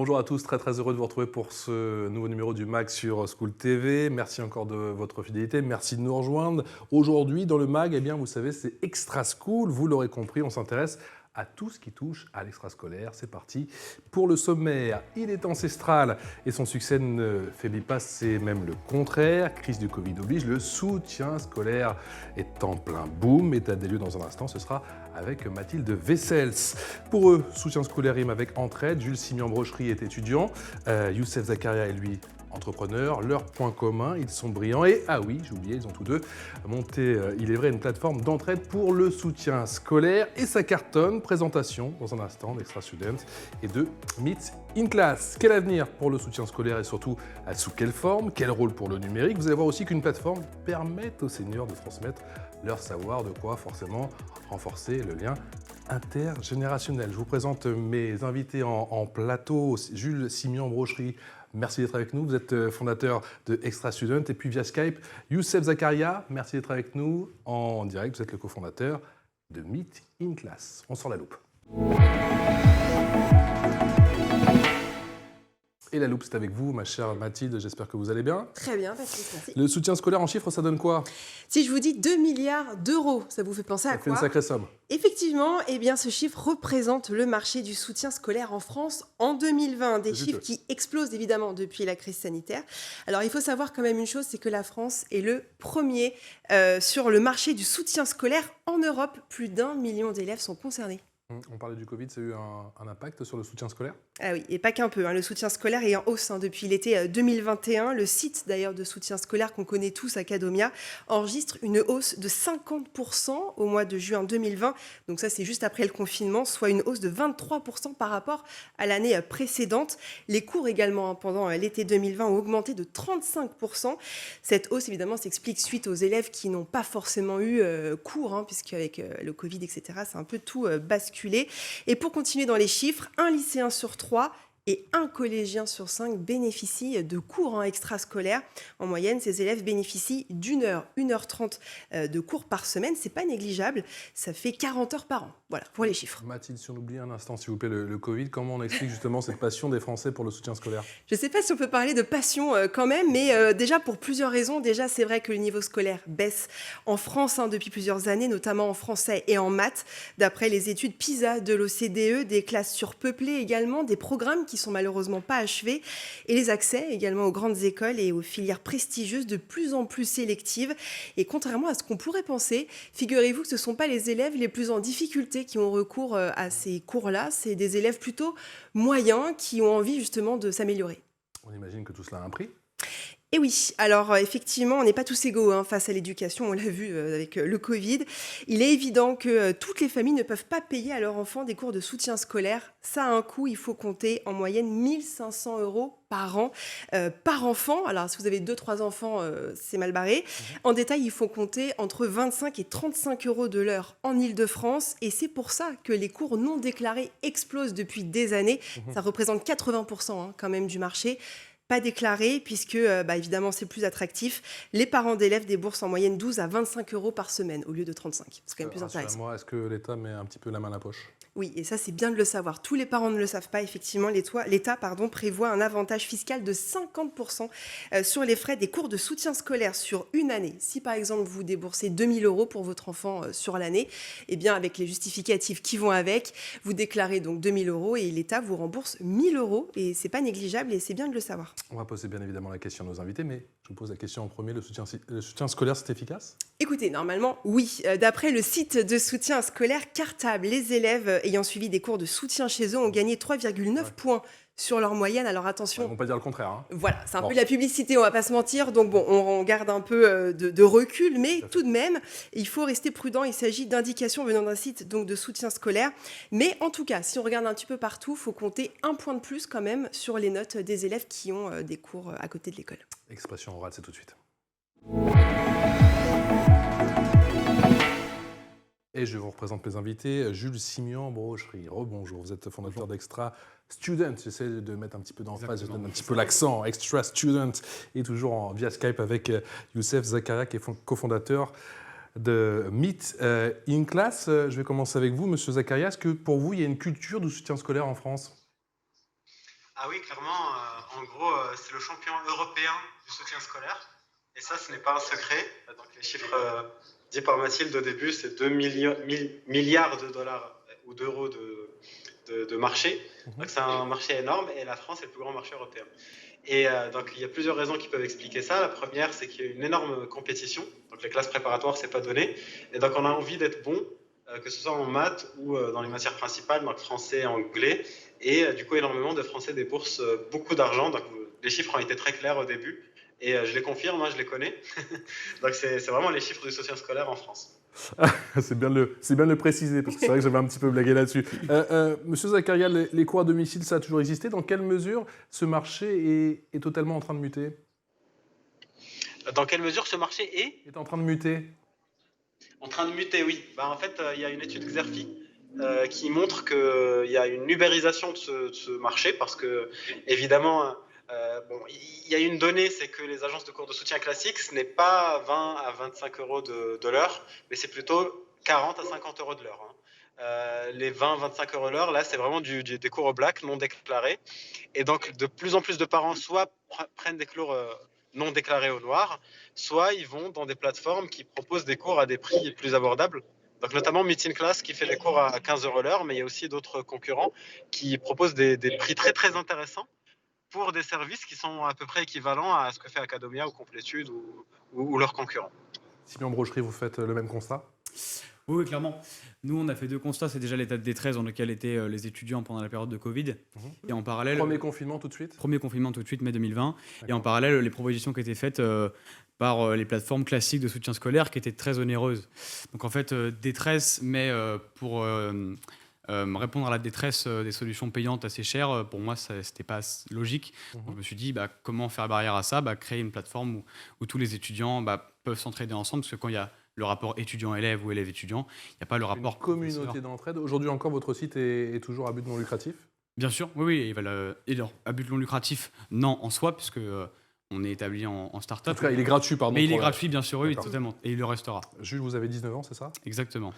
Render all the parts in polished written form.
Bonjour à tous, très heureux de vous retrouver pour ce nouveau numéro du MAG sur School TV. Merci encore de votre fidélité, merci de nous rejoindre. Aujourd'hui, dans le MAG, eh bien, vous savez, c'est Extra School. Vous l'aurez compris, on s'intéresse à tout ce qui touche à l'extrascolaire. C'est parti pour le sommaire. Il est ancestral et son succès ne faiblit pas, c'est même le contraire. Crise du Covid oblige, le soutien scolaire est en plein boom. État des lieux dans un instant, ce sera avec Mathilde Wessels. Pour eux, soutien scolaire rime avec entraide. Jules Simian-Brocherie est étudiant. Youssef Zakaria est lui entrepreneurs, leur point commun, ils sont brillants et, ah oui, j'ai oublié, ils ont tous deux monté, il est vrai, une plateforme d'entraide pour le soutien scolaire et ça cartonne. Présentation dans un instant d'Extra Student et de Meet in Class. Quel avenir pour le soutien scolaire et surtout sous quelle forme? Quel rôle pour le numérique? Vous allez voir aussi qu'une plateforme permet aux seniors de transmettre leur savoir, de quoi forcément renforcer le lien intergénérationnel. Je vous présente mes invités en plateau. Jules Simian-Brocherie, merci d'être avec nous. Vous êtes fondateur de Extra Student. Et puis via Skype, Youssef Zakaria, merci d'être avec nous en direct. Vous êtes le cofondateur de Meet in Class. On sort la loupe. Et la loupe, c'est avec vous, ma chère Mathilde. J'espère que vous allez bien. Très bien, Patrice, merci. Le soutien scolaire en chiffres, ça donne quoi? Si je vous dis 2 milliards d'euros, ça vous fait penser à Ça quoi? fait une sacrée somme. Effectivement, eh bien, ce chiffre représente le marché du soutien scolaire en France en 2020. Des chiffres qui explosent évidemment depuis la crise sanitaire. Alors, il faut savoir quand même une chose, c'est que la France est le premier sur le marché du soutien scolaire en Europe. Plus d'1 million d'élèves sont concernés. On parlait du Covid, ça a eu un impact sur le soutien scolaire? Ah oui, et pas qu'un peu. Le soutien scolaire est en hausse depuis l'été 2021. Le site d'ailleurs de soutien scolaire qu'on connaît tous, Acadomia, enregistre une hausse de 50% au mois de juin 2020. Donc ça, c'est juste après le confinement, soit une hausse de 23% par rapport à l'année précédente. Les cours également pendant l'été 2020 ont augmenté de 35%. Cette hausse, évidemment, s'explique suite aux élèves qui n'ont pas forcément eu cours, puisqu'avec le Covid, etc., c'est un peu tout basculé. Et pour continuer dans les chiffres, un lycéen sur 3 et un collégien sur 5 bénéficient de cours extrascolaires. En moyenne, ces élèves bénéficient d'une heure, 1h30 de cours par semaine. C'est pas négligeable, ça fait 40 heures par an. Voilà, pour les chiffres. Mathilde, si on oublie un instant, s'il vous plaît, le Covid, comment on explique justement cette passion des Français pour le soutien scolaire? Je ne sais pas si on peut parler de passion quand même, mais déjà pour plusieurs raisons. Déjà, c'est vrai que le niveau scolaire baisse en France depuis plusieurs années, notamment en français et en maths. D'après les études PISA de l'OCDE, des classes surpeuplées également, des programmes qui sont malheureusement pas achevés, et les accès également aux grandes écoles et aux filières prestigieuses de plus en plus sélectives. Et contrairement à ce qu'on pourrait penser, figurez-vous que ce ne sont pas les élèves les plus en difficulté qui ont recours à ces cours-là, c'est des élèves plutôt moyens qui ont envie justement de s'améliorer. On imagine que tout cela a un prix? Et oui, alors effectivement, on n'est pas tous égaux face à l'éducation, on l'a vu avec le Covid. Il est évident que toutes les familles ne peuvent pas payer à leurs enfants des cours de soutien scolaire. Ça a un coût, il faut compter en moyenne 1 500 € par an, par enfant. Alors si vous avez 2-3 enfants, c'est mal barré. En détail, il faut compter entre 25 et 35 € de l'heure en Île-de-France. Et c'est pour ça que les cours non déclarés explosent depuis des années. Ça représente 80% quand même du marché. Pas déclaré, puisque évidemment c'est plus attractif. Les parents d'élèves déboursent en moyenne 12 à 25 € par semaine au lieu de 35. C'est quand même plus intéressant. Est-ce que l'État met un petit peu la main à la poche? Oui, et ça, c'est bien de le savoir. Tous les parents ne le savent pas. Effectivement, l'État prévoit un avantage fiscal de 50% sur les frais des cours de soutien scolaire sur une année. Si, par exemple, vous déboursez 2 000 € pour votre enfant sur l'année, eh bien, avec les justificatifs qui vont avec, vous déclarez donc 2 000 € et l'État vous rembourse 1 000 €. Et c'est pas négligeable et c'est bien de le savoir. On va poser bien évidemment la question à nos invités, mais je vous pose la question en premier. Le soutien scolaire, c'est efficace? Écoutez, normalement, oui. D'après le site de soutien scolaire Cartable, les élèves ayant suivi des cours de soutien chez eux ont gagné 3,9 points sur leur moyenne. Alors attention. Ils ne vont pas dire le contraire. Voilà, c'est un peu de la publicité, on va pas se mentir. Donc bon, on garde un peu de recul, mais tout de même, il faut rester prudent. Il s'agit d'indications venant d'un site donc de soutien scolaire. Mais en tout cas, si on regarde un petit peu partout, il faut compter 1 point de plus quand même sur les notes des élèves qui ont des cours à côté de l'école. Expression orale, c'est tout de suite. Et je vous représente mes invités. Jules Simian-Brocherie, rebonjour. Vous êtes fondateur d'Extra Student. J'essaie de mettre un petit peu d'emphase, je donne un petit peu l'accent. Extra Student. Et toujours via Skype avec Youssef Zakaria, qui est cofondateur de Meet in Class. Je vais commencer avec vous, Monsieur Zakaria. Est-ce que pour vous, il y a une culture du soutien scolaire en France? Ah oui, clairement, en gros, c'est le champion européen du soutien scolaire. Et ça, ce n'est pas un secret. Donc, les chiffres dits par Mathilde au début, c'est 2 milliards de dollars ou d'euros de marché. Donc, c'est un marché énorme et la France est le plus grand marché européen. Et donc, il y a plusieurs raisons qui peuvent expliquer ça. La première, c'est qu'il y a une énorme compétition. Donc, les classes préparatoires, c'est pas donné. Et donc, on a envie d'être bon, que ce soit en maths ou dans les matières principales, donc français et anglais. Et du coup, énormément de Français des bourses, beaucoup d'argent. Donc, les chiffres ont été très clairs au début. Et je les confirme, moi, je les connais. Donc, c'est vraiment les chiffres du soutien scolaire en France. C'est bien de le préciser, parce que c'est vrai que j'avais un petit peu blagué là-dessus. Monsieur Zakaria, les cours à domicile, ça a toujours existé. Dans quelle mesure ce marché est totalement en train de muter? Dans quelle mesure ce marché Est en train de muter? en train de muter? Oui. Bah, en fait, il y a une étude Xerfi qui montre qu'il y a une ubérisation de ce marché parce que, évidemment, bon, il y a une donnée, c'est que les agences de cours de soutien classiques, ce n'est pas 20 à 25 euros de l'heure, mais c'est plutôt 40 à 50 euros de l'heure. Hein. Les 20-25 euros l'heure, là, c'est vraiment des cours au black, non déclarés. Et donc, de plus en plus de parents soit prennent des cours non déclarés au noir, soit ils vont dans des plateformes qui proposent des cours à des prix plus abordables. Donc, notamment Meeting Class qui fait des cours à 15 euros l'heure, mais il y a aussi d'autres concurrents qui proposent des prix très très intéressants pour des services qui sont à peu près équivalents à ce que fait Academia ou Complétude ou leurs concurrents. Simeon Brocherie, vous faites le même constat? Oui, oui, clairement. Nous, on a fait deux constats. C'est déjà l'état de détresse dans lequel étaient les étudiants pendant la période de Covid. Et en parallèle, Premier confinement tout de suite? premier confinement tout de suite, mai 2020. Et en D'accord. parallèle, les propositions qui étaient faites par les plateformes classiques de soutien scolaire qui étaient très onéreuses. Donc en fait, détresse, mais pour répondre à la détresse des solutions payantes assez chères, pour moi, c'était pas logique. Donc, je me suis dit, comment faire barrière à ça? Créer une plateforme où tous les étudiants peuvent s'entraider ensemble, parce que quand il y a le rapport étudiant-élève ou élève-étudiant, il n'y a pas le Une rapport communauté professeur. d'entraide. Aujourd'hui encore, votre site est toujours à but non lucratif? Bien sûr, oui, oui. Et alors, à but non lucratif, non, en soi, puisque on est établi en En start-up. tout cas, il est gratuit, pardon. Mais il est pour la- gratuit, bien sûr, oui, D'accord. totalement. Et il le restera. Jules, vous avez 19 ans, c'est ça? Exactement.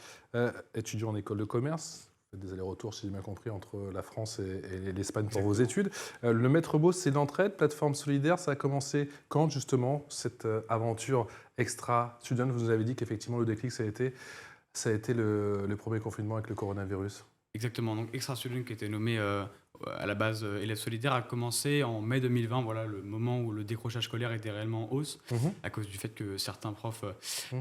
Étudiant en école de commerce, vous faites des allers-retours, si j'ai bien compris, entre la France et l'Espagne pour vos études. Le Maître Beau, c'est l'entraide, plateforme solidaire. Ça a commencé quand, justement, cette aventure extra-student? Vous nous avez dit qu'effectivement, le déclic, ça a été le premier confinement avec le coronavirus. Exactement. Donc, Extra Student, qui était nommé à la base élève solidaire, a commencé en mai 2020, voilà, le moment où le décrochage scolaire était réellement en hausse, à cause du fait que certains profs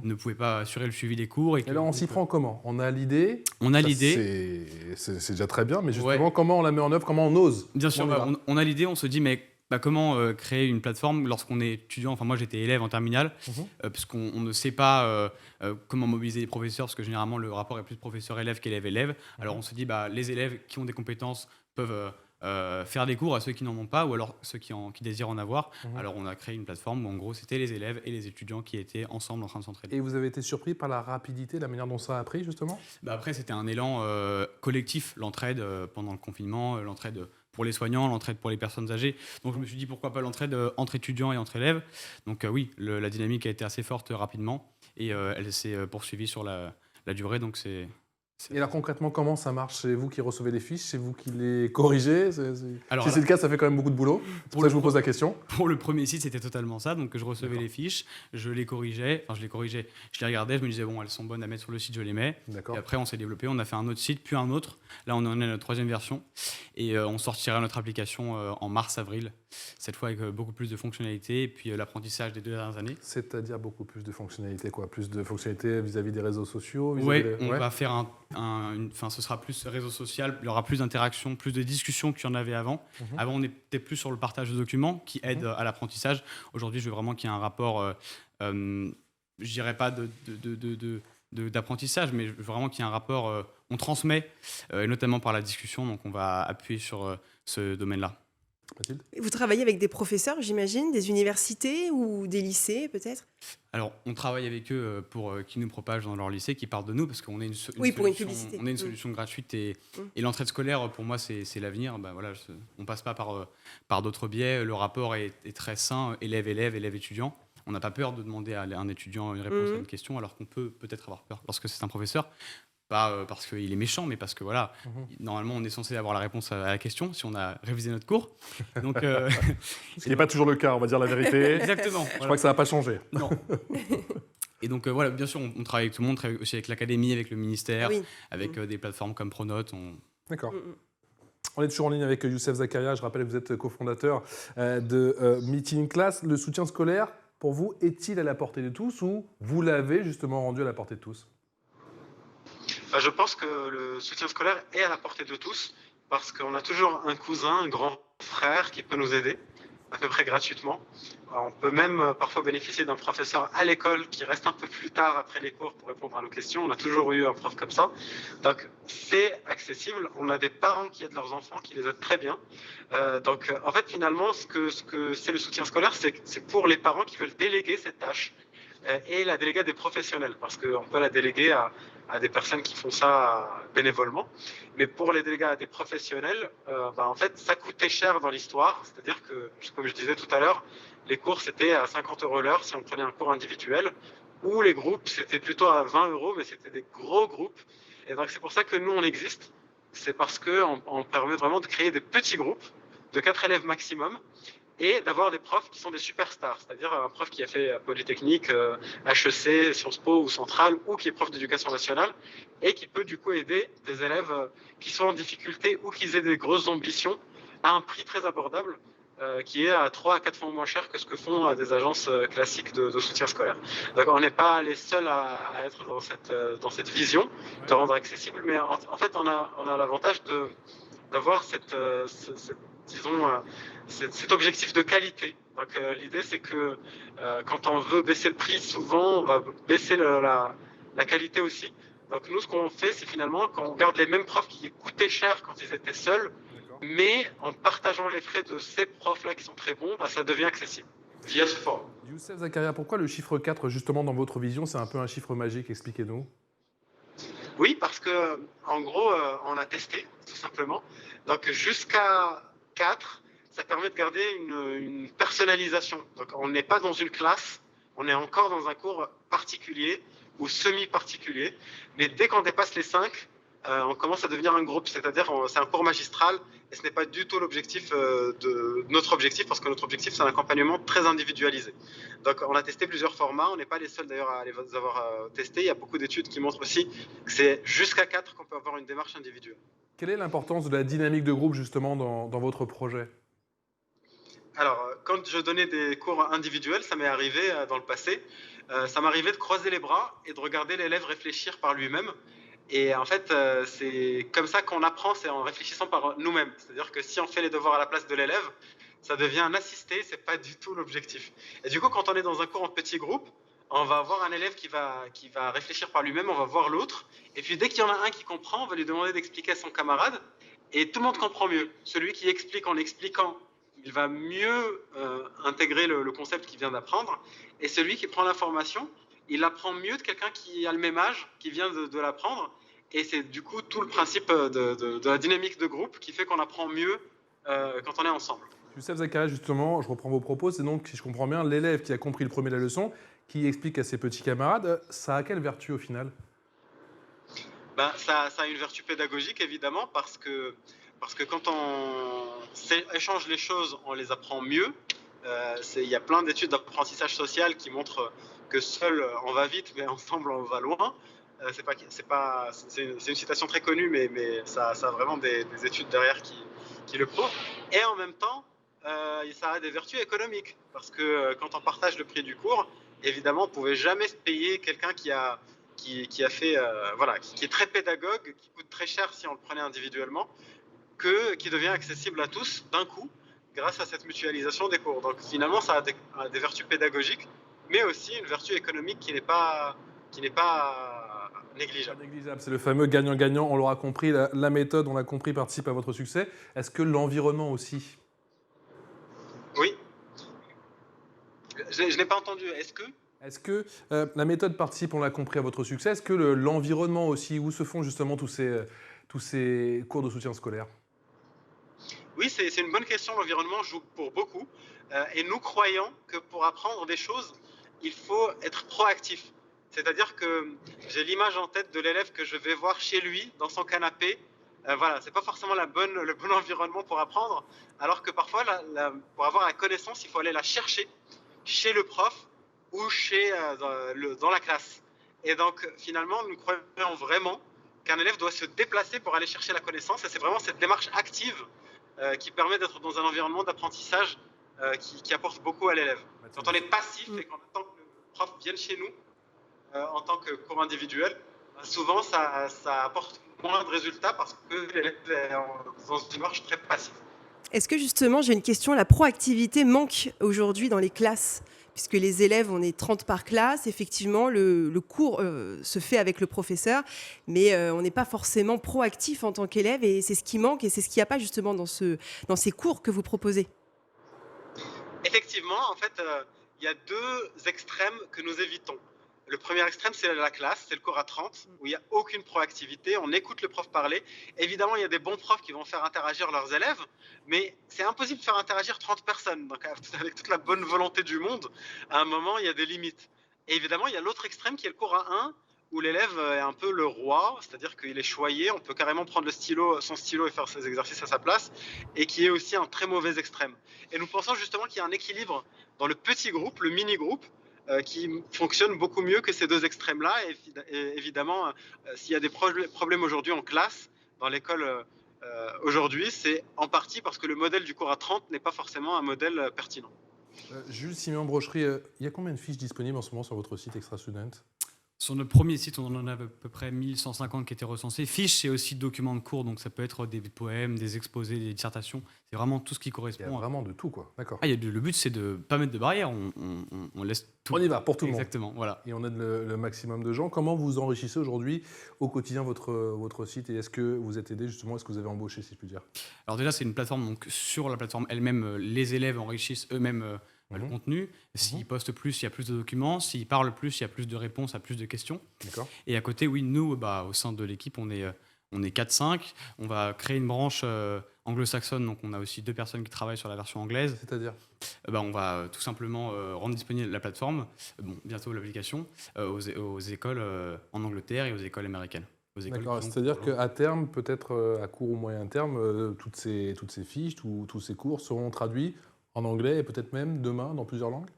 ne pouvaient pas assurer le suivi des cours. Et là, on s'y prend comment? On a l'idée. On a Ça, l'idée. c'est déjà très bien, mais justement, Ouais. comment on la met en œuvre? Comment on ose? Bien sûr, On y va. on a l'idée, on se dit, mais comment créer une plateforme lorsqu'on est étudiant? Enfin, moi, j'étais élève en terminale, puisqu'on ne sait pas comment mobiliser les professeurs, parce que généralement, le rapport est plus professeur-élève qu'élève-élève. Alors, on se dit, les élèves qui ont des compétences peuvent faire des cours à ceux qui n'en ont pas, ou alors ceux qui désirent en avoir. Alors, on a créé une plateforme où, en gros, c'était les élèves et les étudiants qui étaient ensemble en train de s'entraider. Et vous avez été surpris par la rapidité, la manière dont ça a appris, justement? Après, c'était un élan collectif, l'entraide pendant le confinement, l'entraide pour les soignants, l'entraide pour les personnes âgées. Donc je me suis dit pourquoi pas l'entraide entre étudiants et entre élèves. Donc oui, la dynamique a été assez forte rapidement et elle s'est poursuivie sur la durée. Donc Et alors concrètement, comment ça marche? C'est vous qui recevez les fiches? C'est vous qui les corrigez? Alors, Si c'est le cas, ça fait quand même beaucoup de boulot. C'est pour ça que je vous pose la question. Pour le premier site, c'était totalement ça. Donc, je recevais D'accord. les fiches, je les corrigeais, je les regardais, je me disais, bon, elles sont bonnes à mettre sur le site, je les mets. D'accord. Et après, on s'est développé, on a fait un autre site, puis un autre. Là, on en est à notre 3e version. Et on sortira notre application en mars-avril, cette fois avec beaucoup plus de fonctionnalités et puis l'apprentissage des 2 dernières années. C'est-à-dire beaucoup plus de fonctionnalités, quoi? Plus de fonctionnalités vis-à-vis des réseaux sociaux? Oui, vis-à-vis des- on va faire ce sera plus réseau social, il y aura plus d'interactions, plus de discussions qu'il y en avait avant. Avant, on était plus sur le partage de documents qui aide à l'apprentissage. Aujourd'hui, je veux vraiment qu'il y ait un rapport, je dirais pas d'apprentissage, mais je veux vraiment qu'il y ait un rapport, on transmet, et notamment par la discussion, donc on va appuyer sur ce domaine-là. Mathilde? Vous travaillez avec des professeurs, j'imagine, des universités ou des lycées, peut-être? Alors, on travaille avec eux pour qu'ils nous propagent dans leur lycée, qu'ils parlent de nous, parce qu'on est Oui, pour une solution, publicité. on est une solution gratuite et l'entraide scolaire, pour moi, c'est l'avenir. Voilà, on passe pas par d'autres biais. Le rapport est très sain, élève-élève, élève-étudiant. On n'a pas peur de demander à un étudiant une réponse à une question, alors qu'on peut peut-être avoir peur lorsque c'est un professeur. Pas parce qu'il est méchant, mais parce que voilà, normalement, on est censé avoir la réponse à la question si on a révisé notre cours. Donc, Ce qui n'est pas toujours le cas, on va dire la vérité. exactement. Je crois que ça va pas changer. Non. Et donc, voilà, bien sûr, on travaille avec tout le monde, on travaille aussi avec l'académie, avec le ministère, Oui. avec des plateformes comme Pronote. D'accord. Mm, mm. On est toujours en ligne avec Youssef Zakaria. Je rappelle que vous êtes cofondateur de Meeting Class. Le soutien scolaire, pour vous, est-il à la portée de tous ou vous l'avez justement rendu à la portée de tous? Je pense que le soutien scolaire est à la portée de tous parce qu'on a toujours un cousin, un grand frère qui peut nous aider à peu près gratuitement. On peut même parfois bénéficier d'un professeur à l'école qui reste un peu plus tard après les cours pour répondre à nos questions. On a toujours eu un prof comme ça. Donc c'est accessible. On a des parents qui aident leurs enfants, qui les aident très bien. En fait, finalement, ce que c'est le soutien scolaire, c'est pour les parents qui veulent déléguer cette tâche et la déléguer à des professionnels parce qu'on peut la déléguer à des personnes qui font ça bénévolement. Mais pour les déléguer à des professionnels, en fait, ça coûtait cher dans l'histoire. C'est-à-dire que, comme je disais tout à l'heure, les cours, c'était à 50 € l'heure si on prenait un cours individuel, ou les groupes, c'était plutôt à 20 €, mais c'était des gros groupes. Et donc, c'est pour ça que nous, on existe. C'est parce qu'on permet vraiment de créer des petits groupes de 4 élèves maximum et d'avoir des profs qui sont des superstars, c'est-à-dire un prof qui a fait Polytechnique, HEC, Sciences Po ou Centrale, ou qui est prof d'éducation nationale, et qui peut du coup aider des élèves qui sont en difficulté ou qui aient des grosses ambitions à un prix très abordable, qui est à 3 à 4 fois moins cher que ce que font des agences classiques de soutien scolaire. Donc on n'est pas les seuls à être dans cette vision de rendre accessible, mais en fait on a l'avantage d'avoir cet objectif de qualité. Donc l'idée c'est que quand on veut baisser le prix, souvent on va baisser la qualité aussi. Donc nous ce qu'on fait c'est finalement quand on garde les mêmes profs qui coûtaient cher quand ils étaient seuls, mais en partageant les frais de ces profs-là qui sont très bons, ça devient accessible via ce forum. Youssef Zakaria, pourquoi le chiffre 4, justement, dans votre vision, c'est un peu un chiffre magique? Expliquez-nous. Oui, parce que en gros, on a testé, tout simplement. Donc jusqu'à 4, ça permet de garder une personnalisation. Donc on n'est pas dans une classe, on est encore dans un cours particulier ou semi-particulier. Mais dès qu'on dépasse les 5, on commence à devenir un groupe, c'est-à-dire c'est un cours magistral et ce n'est pas du tout l'objectif de notre objectif parce que notre objectif c'est un accompagnement très individualisé. Donc on a testé plusieurs formats, on n'est pas les seuls d'ailleurs à les avoir testés, il y a beaucoup d'études qui montrent aussi que c'est jusqu'à 4 qu'on peut avoir une démarche individuelle. Quelle est l'importance de la dynamique de groupe, justement, dans votre projet? Alors, quand je donnais des cours individuels, ça m'est arrivé dans le passé, ça m'arrivait de croiser les bras et de regarder l'élève réfléchir par lui-même. Et en fait, c'est comme ça qu'on apprend, c'est en réfléchissant par nous-mêmes. C'est-à-dire que si on fait les devoirs à la place de l'élève, ça devient un assisté, c'est pas du tout l'objectif. Et du coup, quand on est dans un cours en petit groupe, on va avoir un élève qui va réfléchir par lui-même, on va voir l'autre. Et puis dès qu'il y en a un qui comprend, on va lui demander d'expliquer à son camarade. Et tout le monde comprend mieux. Celui qui explique en expliquant, il va mieux intégrer le concept qu'il vient d'apprendre. Et celui qui prend l'information, il apprend mieux de quelqu'un qui a le même âge, qui vient de l'apprendre. Et c'est du coup tout le principe de la dynamique de groupe qui fait qu'on apprend mieux quand on est ensemble. Youssef Zakaria, justement, je reprends vos propos, c'est donc, si je comprends bien, l'élève qui a compris le premier la leçon, qui explique à ses petits camarades, ça a quelle vertu au final? Ça a une vertu pédagogique évidemment parce que quand on échange les choses, on les apprend mieux. Il y a plein d'études d'apprentissage social qui montrent que seul on va vite, mais ensemble on va loin. C'est une citation très connue, mais ça a vraiment des études derrière qui le prouvent. Et en même temps, ça a des vertus économiques parce que quand on partage le prix du cours, évidemment, on ne pouvait jamais se payer quelqu'un qui a fait, qui est très pédagogue, qui coûte très cher si on le prenait individuellement, qui devient accessible à tous d'un coup grâce à cette mutualisation des cours. Donc finalement, ça a des vertus pédagogiques, mais aussi une vertu économique qui n'est pas négligeable. Négligeable, c'est le fameux gagnant-gagnant, on l'aura compris, la méthode, on l'a compris, participe à votre succès. Est-ce que l'environnement aussi? Oui. Je n'ai pas entendu. Est-ce que la méthode participe, on l'a compris, à votre succès? Est-ce que l'environnement aussi, où se font justement tous ces cours de soutien scolaire? Oui, c'est une bonne question. L'environnement joue pour beaucoup. Et nous croyons que pour apprendre des choses, il faut être proactif. C'est-à-dire que j'ai l'image en tête de l'élève que je vais voir chez lui, dans son canapé. Voilà, c'est pas forcément le bon environnement pour apprendre, alors que parfois, pour avoir la connaissance, il faut aller la chercher chez le prof ou dans la classe. Et donc, finalement, nous croyons vraiment qu'un élève doit se déplacer pour aller chercher la connaissance, et c'est vraiment cette démarche active qui permet d'être dans un environnement d'apprentissage qui apporte beaucoup à l'élève. Quand on est passif et qu'on attend que le prof vienne chez nous en tant que cours individuel, souvent ça apporte moins de résultats parce que l'élève est dans une démarche très passive. Est-ce que justement, j'ai une question, la proactivité manque aujourd'hui dans les classes? Puisque les élèves, on est 30 par classe, effectivement, le cours se fait avec le professeur, mais on n'est pas forcément proactif en tant qu'élève, et c'est ce qui manque, et c'est ce qu'il n'y a pas justement dans ces cours que vous proposez. Effectivement, en fait, il y a deux extrêmes que nous évitons. Le premier extrême, c'est la classe, c'est le cours à 30, où il n'y a aucune proactivité, on écoute le prof parler. Évidemment, il y a des bons profs qui vont faire interagir leurs élèves, mais c'est impossible de faire interagir 30 personnes. Donc, avec toute la bonne volonté du monde, à un moment, il y a des limites. Et évidemment, il y a l'autre extrême qui est le cours à 1, où l'élève est un peu le roi, c'est-à-dire qu'il est choyé, on peut carrément prendre son stylo et faire ses exercices à sa place, et qui est aussi un très mauvais extrême. Et nous pensons justement qu'il y a un équilibre dans le petit groupe, le mini-groupe, qui fonctionne beaucoup mieux que ces deux extrêmes-là. Et évidemment, s'il y a des problèmes aujourd'hui en classe, dans l'école aujourd'hui, c'est en partie parce que le modèle du cours à 30 n'est pas forcément un modèle pertinent. Jules Simeon Brochery, il y a combien de fiches disponibles en ce moment sur votre site Extra Student? Sur notre premier site, on en a à peu près 1150 qui étaient recensés. Fiches, c'est aussi documents de cours, donc ça peut être des poèmes, des exposés, des dissertations. C'est vraiment tout ce qui Il y a correspond. vraiment de tout, quoi. D'accord. Le but, c'est de ne pas mettre de barrière. On laisse tout. On y va, pour tout le monde. Exactement, voilà. Et on aide le maximum de gens. Comment vous enrichissez aujourd'hui au quotidien votre site, et est-ce que vous êtes aidé justement, est-ce que vous avez embauché, si je puis dire? Alors déjà, c'est une plateforme, donc sur la plateforme elle-même, les élèves enrichissent eux-mêmes le contenu. S'ils postent plus, il y a plus de documents. S'ils parlent plus, il y a plus de réponses à plus de questions. D'accord. Et à côté, oui, nous, au sein de l'équipe, on est 4-5. On va créer une branche anglo-saxonne, donc on a aussi 2 personnes qui travaillent sur la version anglaise. C'est-à-dire? On va tout simplement rendre disponible la plateforme, bientôt l'application, aux écoles en Angleterre et aux écoles américaines. D'accord, c'est-à-dire qu'à terme, peut-être à court ou moyen terme, toutes ces fiches, tous ces cours seront traduits en anglais et peut-être même demain dans plusieurs langues?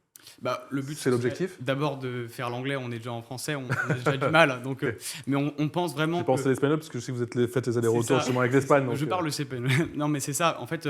Le but, c'est l'objectif. D'abord de faire l'anglais, on est déjà en français, on a déjà du mal. Donc, mais on pense vraiment. Je pense à l'espagnol parce que je sais que vous faites les allers-retours justement avec l'Espagne. Je parle le CP. Non, mais c'est ça. En fait,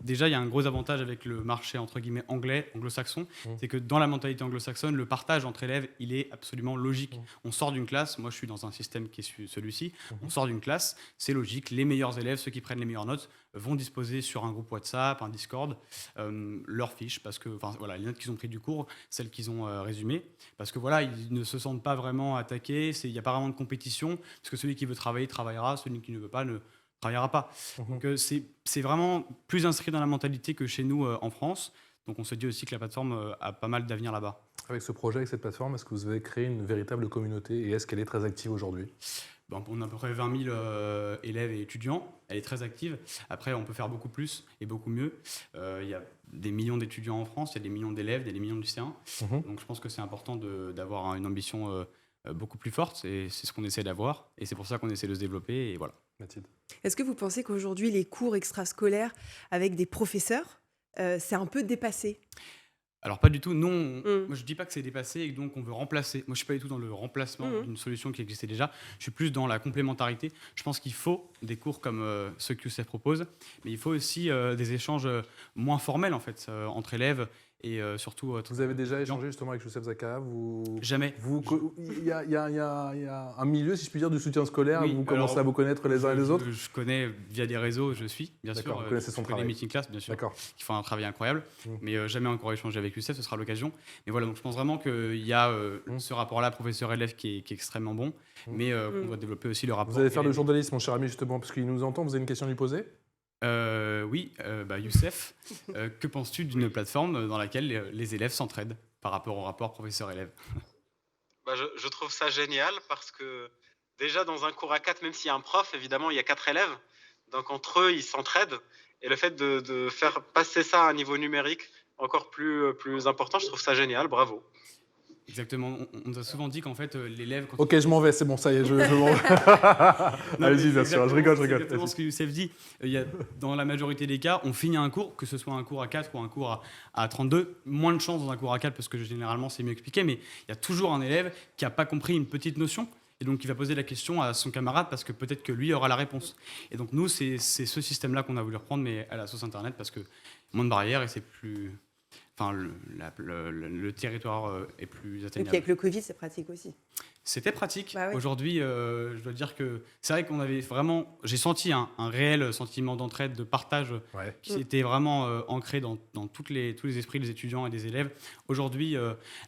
déjà, il y a un gros avantage avec le marché entre guillemets anglais, anglo-saxon. C'est que dans la mentalité anglo-saxonne, le partage entre élèves, il est absolument logique. On sort d'une classe, moi je suis dans un système qui est celui-ci, on sort d'une classe, c'est logique, les meilleurs élèves, ceux qui prennent les meilleures notes, vont disposer sur un groupe WhatsApp, un Discord, leurs fiches, parce que les notes qu'ils ont pris du cours, celles qu'ils ont résumées, parce que ils ne se sentent pas vraiment attaqués, il n'y a pas vraiment de compétition, parce que celui qui veut travailler travaillera, celui qui ne veut pas ne travaillera pas. Donc c'est vraiment plus inscrit dans la mentalité que chez nous en France. Donc on se dit aussi que la plateforme a pas mal d'avenir là-bas. Avec ce projet, avec cette plateforme, est-ce que vous avez créé une véritable communauté, et est-ce qu'elle est très active aujourd'hui? On a à peu près 20 000 élèves et étudiants. Elle est très active. Après, on peut faire beaucoup plus et beaucoup mieux. Il y a des millions d'étudiants en France, il y a des millions d'élèves, il y a des millions de lycéens. Donc je pense que c'est important d'avoir une ambition beaucoup plus forte. Et c'est ce qu'on essaie d'avoir. Et c'est pour ça qu'on essaie de se développer. Et voilà. Mathilde. Est-ce que vous pensez qu'aujourd'hui, les cours extrascolaires avec des professeurs, c'est un peu dépassé? Alors pas du tout, non. Moi je dis pas que c'est dépassé et donc on veut remplacer. Moi je suis pas du tout dans le remplacement d'une solution qui existait déjà. Je suis plus dans la complémentarité. Je pense qu'il faut des cours comme ceux que Youssef propose, mais il faut aussi des échanges moins formels en fait entre élèves et surtout. Vous avez déjà échangé justement avec Youssef Zakaria? Jamais. Il y a un milieu, si je puis dire, du soutien scolaire. Oui, vous commencez à vous connaître les uns et les autres? Je connais via des réseaux, je suis bien sûr. Vous connaissez son travail. Les meeting class, bien sûr. D'accord. Qui font un travail incroyable, mais jamais encore échangé avec Youssef, ce sera l'occasion. Mais voilà, donc je pense vraiment qu'il y a ce rapport-là, professeur-élève, qui est extrêmement bon, mais qu'on doit développer aussi le rapport. Vous allez faire le journaliste, mon cher ami, justement, parce qu'il nous entend. Vous avez une question à lui poser? Oui, Youssef, que penses-tu d'une plateforme dans laquelle les élèves s'entraident par rapport au rapport professeur-élève? Je trouve ça génial parce que déjà dans un cours à 4, même s'il y a un prof, évidemment, il y a 4 élèves. Donc entre eux, ils s'entraident. Et le fait de faire passer ça à un niveau numérique encore plus important, je trouve ça génial. Bravo. Exactement. On nous a souvent dit qu'en fait, l'élève... quand Ok, je m'en vais, c'est bon, ça y est, je m'en vais. Non, Allez-y, mais bien sûr, je rigole. c'est exactement ce que Youssef dit. Dans la majorité des cas, on finit un cours, que ce soit un cours à 4 ou un cours à 32. Moins de chance dans un cours à 4 parce que généralement c'est mieux expliqué, mais il y a toujours un élève qui n'a pas compris une petite notion et donc qui va poser la question à son camarade parce que peut-être que lui aura la réponse. Et donc nous, c'est ce système-là qu'on a voulu reprendre, mais à la sauce Internet parce que moins de barrières et c'est plus... Enfin, le territoire est plus Et puis atteignable. avec le Covid, c'est pratique aussi. C'était pratique. Bah oui. Aujourd'hui, je dois dire que c'est vrai qu'on avait vraiment... J'ai senti un réel sentiment d'entraide, de partage Ouais. qui était vraiment ancré dans tous les esprits des étudiants et des élèves. Aujourd'hui,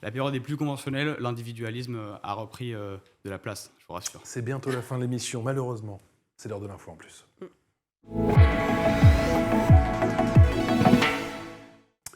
la période est plus conventionnelle, l'individualisme a repris de la place, je vous rassure. C'est bientôt la fin de l'émission, malheureusement. C'est l'heure de l'info en plus.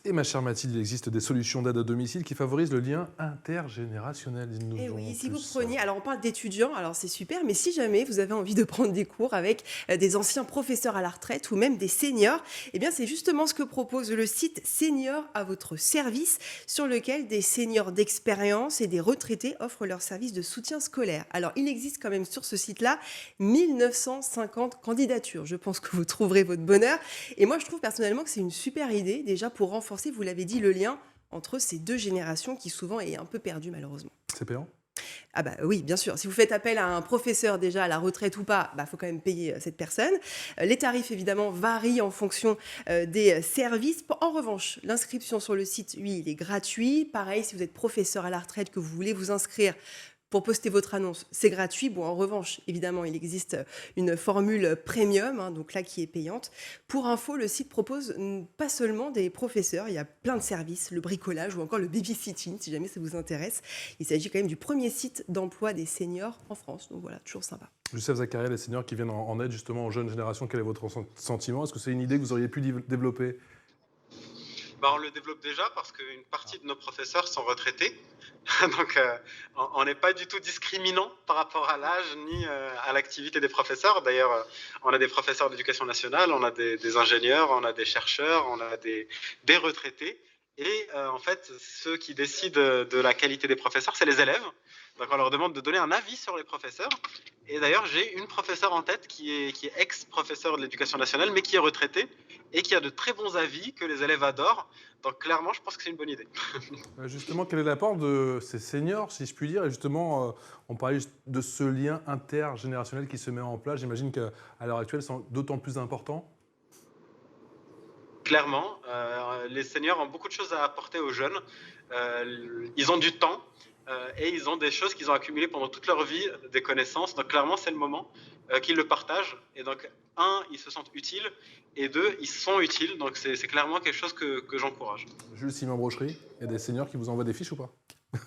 Et ma chère Mathilde, il existe des solutions d'aide à domicile qui favorisent le lien intergénérationnel. Dites-nous Et en oui, si vous plus. preniez, alors on parle d'étudiants, alors c'est super, mais si jamais vous avez envie de prendre des cours avec des anciens professeurs à la retraite ou même des seniors, eh bien c'est justement ce que propose le site Seniors à votre service, sur lequel des seniors d'expérience et des retraités offrent leurs services de soutien scolaire. Alors il existe quand même sur ce site-là 1950 candidatures. Je pense que vous trouverez votre bonheur. Et moi je trouve personnellement que c'est une super idée, déjà pour renforcer, vous l'avez dit, le lien entre ces deux générations qui souvent est un peu perdu malheureusement. C'est payant? Ah bah oui, bien sûr. Si vous faites appel à un professeur déjà à la retraite ou pas, faut quand même payer cette personne. Les tarifs évidemment varient en fonction des services. En revanche, l'inscription sur le site, lui, il est gratuit. Pareil, si vous êtes professeur à la retraite, que vous voulez vous inscrire pour poster votre annonce, c'est gratuit. Bon, en revanche, évidemment, il existe une formule premium, donc là qui est payante. Pour info, le site propose pas seulement des professeurs, il y a plein de services, le bricolage ou encore le babysitting, si jamais ça vous intéresse. Il s'agit quand même du premier site d'emploi des seniors en France, donc voilà, toujours sympa. Youssef Zakaria, les seniors qui viennent en aide justement aux jeunes générations, quel est votre sentiment? Est-ce que c'est une idée que vous auriez pu développer? On le développe déjà parce qu'une partie de nos professeurs sont retraités. Donc, on n'est pas du tout discriminant par rapport à l'âge ni à l'activité des professeurs. D'ailleurs, on a des professeurs d'éducation nationale, on a des ingénieurs, on a des chercheurs, on a des retraités. Et en fait, ceux qui décident de la qualité des professeurs, c'est les élèves. Donc, on leur demande de donner un avis sur les professeurs. Et d'ailleurs, j'ai une professeure en tête qui est ex-professeure de l'éducation nationale, mais qui est retraitée et qui a de très bons avis que les élèves adorent. Donc, clairement, je pense que c'est une bonne idée. Justement, quel est l'apport de ces seniors, si je puis dire? Et justement, on parlait de ce lien intergénérationnel qui se met en place. J'imagine qu'à l'heure actuelle, c'est d'autant plus important. Clairement, les seniors ont beaucoup de choses à apporter aux jeunes. Ils ont du temps et ils ont des choses qu'ils ont accumulées pendant toute leur vie, des connaissances. Donc clairement, c'est le moment qu'ils le partagent. Et donc, un, ils se sentent utiles, et deux, ils sont utiles. Donc c'est clairement quelque chose que j'encourage. Jules Simon Brocherie, il y a des seniors qui vous envoient des fiches ou pas?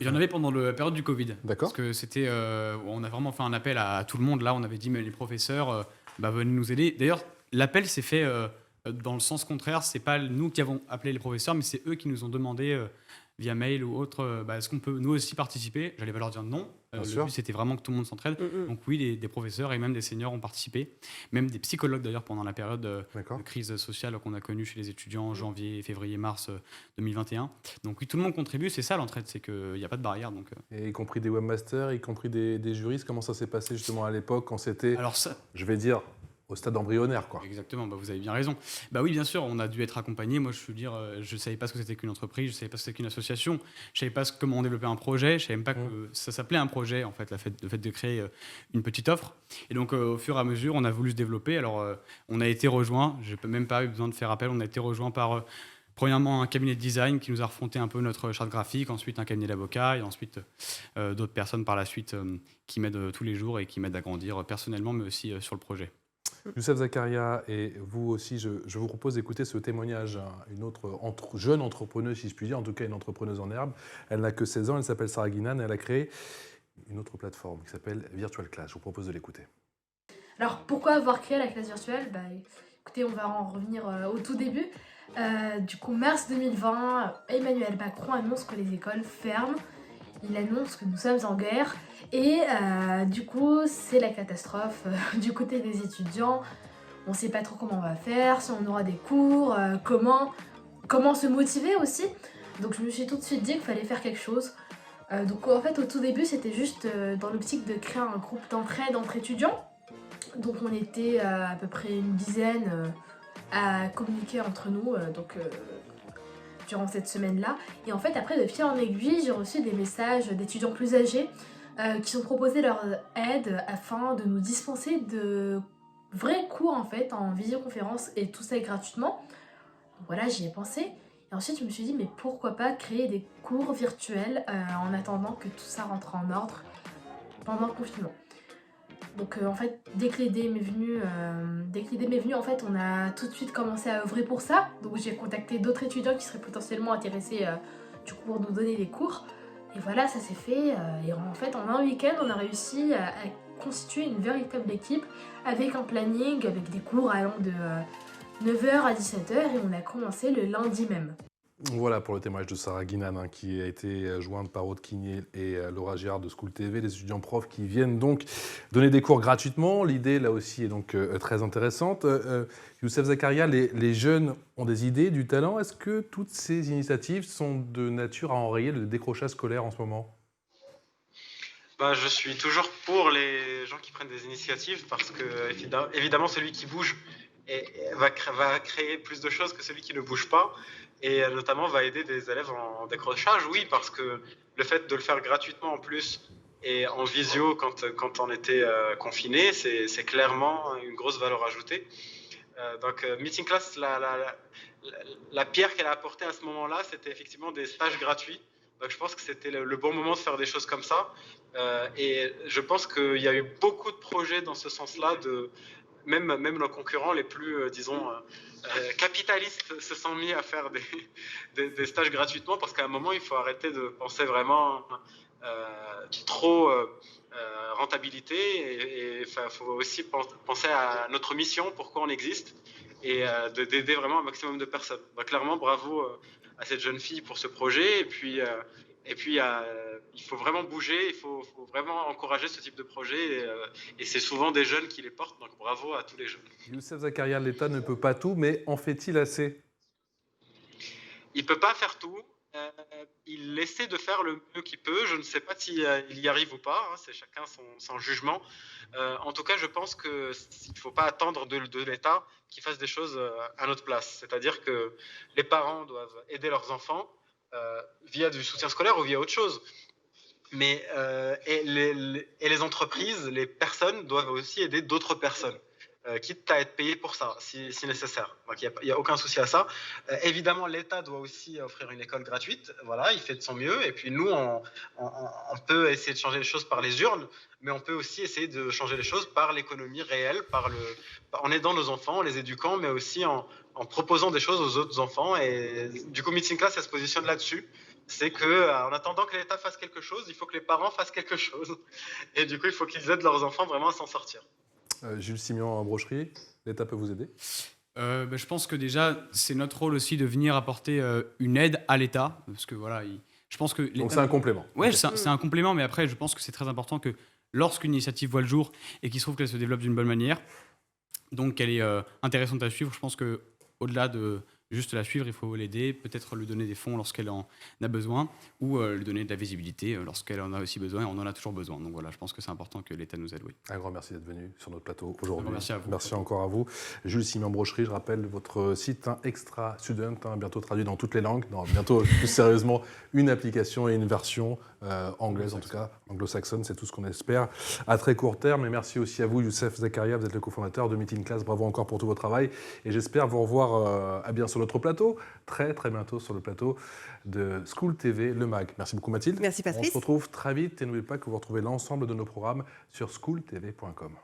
Il y en avait pendant la période du Covid. D'accord. Parce que c'était, on a vraiment fait un appel à tout le monde. Là, on avait dit, mais les professeurs, venez nous aider. D'ailleurs, l'appel s'est fait dans le sens contraire. C'est pas nous qui avons appelé les professeurs, mais c'est eux qui nous ont demandé via mail ou autre, est-ce qu'on peut nous aussi participer? J'allais pas leur dire non. Le sûr. but, c'était vraiment que tout le monde s'entraide. Donc oui, des professeurs et même des seniors ont participé. Même des psychologues d'ailleurs pendant la période de crise sociale qu'on a connue chez les étudiants en janvier, février, mars 2021. Donc oui, tout le monde contribue. C'est ça l'entraide, c'est qu'il n'y a pas de barrière. Donc, Et y compris des webmasters, y compris des juristes. Comment ça s'est passé justement à l'époque quand c'était, alors ça, je vais dire, au stade embryonnaire, quoi? exactement, vous avez bien raison. Oui, bien sûr, on a dû être accompagné. Moi, je veux dire, je ne savais pas ce que c'était qu'une entreprise, je ne savais pas ce que c'était qu'une association, je ne savais pas comment on développait un projet, je ne savais même pas que ça s'appelait un projet, en fait, le fait de créer une petite offre. Et donc, au fur et à mesure, on a voulu se développer. Alors, on a été rejoint, je n'ai même pas eu besoin de faire appel, on a été rejoint par... premièrement, un cabinet de design qui nous a refondé un peu notre charte graphique, ensuite un cabinet d'avocats et ensuite d'autres personnes par la suite qui m'aident tous les jours et qui m'aident à grandir personnellement, mais aussi sur le projet. Youssef Zakaria, et vous aussi, je vous propose d'écouter ce témoignage. Une autre jeune entrepreneuse, si je puis dire, en tout cas une entrepreneuse en herbe. Elle n'a que 16 ans, elle s'appelle Sarah Guinan et elle a créé une autre plateforme qui s'appelle Virtual Class. Je vous propose de l'écouter. Alors pourquoi avoir créé la classe virtuelle? Écoutez, on va en revenir au tout début. Du coup, mars 2020, Emmanuel Macron annonce que les écoles ferment. Il annonce que nous sommes en guerre. Et du coup, c'est la catastrophe du côté des étudiants. On ne sait pas trop comment on va faire, si on aura des cours, comment se motiver aussi. Donc je me suis tout de suite dit qu'il fallait faire quelque chose. Donc en fait au tout début c'était juste dans l'optique de créer un groupe d'entraide entre étudiants. Donc on était à peu près une dizaine à communiquer entre nous durant cette semaine-là. Et en fait après de fil en aiguille j'ai reçu des messages d'étudiants plus âgés qui ont proposé leur aide afin de nous dispenser de vrais cours en fait en visioconférence et tout ça gratuitement. Donc voilà, j'y ai pensé. Et ensuite, je me suis dit, mais pourquoi pas créer des cours virtuels en attendant que tout ça rentre en ordre pendant le confinement. Donc en fait, dès que l'idée m'est venue, en fait, on a tout de suite commencé à œuvrer pour ça. Donc j'ai contacté d'autres étudiants qui seraient potentiellement intéressés du coup pour nous donner des cours. Et voilà, ça s'est fait. Et en fait, en un week-end, on a réussi à constituer une véritable équipe avec un planning, avec des cours allant de 9h à 17h et on a commencé le lundi même. Voilà pour le témoignage de Sarah Guinan, qui a été jointe par Aude Quigné et Laura Girard de School TV, les étudiants profs qui viennent donc donner des cours gratuitement. L'idée, là aussi, est donc très intéressante. Youssef Zakaria, les jeunes ont des idées, du talent. Est-ce que toutes ces initiatives sont de nature à enrayer le décrochage scolaire en ce moment ? Je suis toujours pour les gens qui prennent des initiatives parce que, évidemment, celui qui bouge va créer plus de choses que celui qui ne bouge pas et notamment va aider des élèves en décrochage. Oui, parce que le fait de le faire gratuitement en plus et en visio quand on était confiné, c'est clairement une grosse valeur ajoutée. Donc, Meeting Class, la pierre qu'elle a apportée à ce moment-là, c'était effectivement des stages gratuits. Donc, je pense que c'était le bon moment de faire des choses comme ça. Et je pense qu'il y a eu beaucoup de projets dans ce sens-là. Même nos concurrents les plus, capitalistes se sont mis à faire des stages gratuitement parce qu'à un moment, il faut arrêter de penser vraiment trop rentabilité et il faut aussi penser à notre mission, pourquoi on existe et d'aider vraiment un maximum de personnes. Donc, clairement, bravo à cette jeune fille pour ce projet et puis il faut vraiment bouger, il faut vraiment encourager ce type de projet et c'est souvent des jeunes qui les portent, donc bravo à tous les jeunes. Youssef Zakaria, l'État ne peut pas tout, mais en fait-il assez ? Il ne peut pas faire tout, il essaie de faire le mieux qu'il peut, je ne sais pas s'il y arrive ou pas, c'est chacun son jugement. En tout cas, je pense qu'il ne faut pas attendre de l'État qu'il fasse des choses à notre place, c'est-à-dire que les parents doivent aider leurs enfants, via du soutien scolaire ou via autre chose. Mais et les entreprises, les personnes doivent aussi aider d'autres personnes, quitte à être payées pour ça, si nécessaire. Donc il n'y a aucun souci à ça. Évidemment, l'État doit aussi offrir une école gratuite. Voilà, il fait de son mieux. Et puis nous, on peut essayer de changer les choses par les urnes, mais on peut aussi essayer de changer les choses par l'économie réelle, en aidant nos enfants, en les éduquant, mais aussi en proposant des choses aux autres enfants. Et du coup, Meeting Class, ça se positionne là-dessus. C'est qu'en attendant que l'État fasse quelque chose, il faut que les parents fassent quelque chose. Et du coup, il faut qu'ils aident leurs enfants vraiment à s'en sortir. Jules Simian, Brocherie, l'État peut vous aider ? Je pense que déjà, c'est notre rôle aussi de venir apporter une aide à l'État. Parce que voilà, je pense que l'État... Donc c'est un complément. Oui, c'est un complément, mais après, je pense que c'est très important que lorsqu'une initiative voit le jour et qu'il se trouve qu'elle se développe d'une bonne manière, donc qu'elle est intéressante à suivre, je pense qu'au-delà de juste la suivre, il faut l'aider, peut-être lui donner des fonds lorsqu'elle en a besoin, ou lui donner de la visibilité lorsqu'elle en a aussi besoin, et on en a toujours besoin. Donc voilà, je pense que c'est important que l'État nous aide, oui. Un grand merci d'être venu sur notre plateau aujourd'hui. Merci à vous. Merci encore à vous. Jules Simian Brocherie, je rappelle votre site Extra Student, bientôt traduit dans toutes les langues. Non, bientôt, plus sérieusement, une application et une version anglaise, en tout cas, anglo-saxonne, c'est tout ce qu'on espère à très court terme. Et merci aussi à vous, Youssef Zakaria, vous êtes le cofondateur de Meeting Class. Bravo encore pour tout votre travail. Et j'espère vous revoir à bien sur notre plateau, très très bientôt sur le plateau de School TV, le MAG. Merci beaucoup Mathilde. Merci Patrice. On se retrouve très vite et n'oubliez pas que vous retrouvez l'ensemble de nos programmes sur schooltv.com.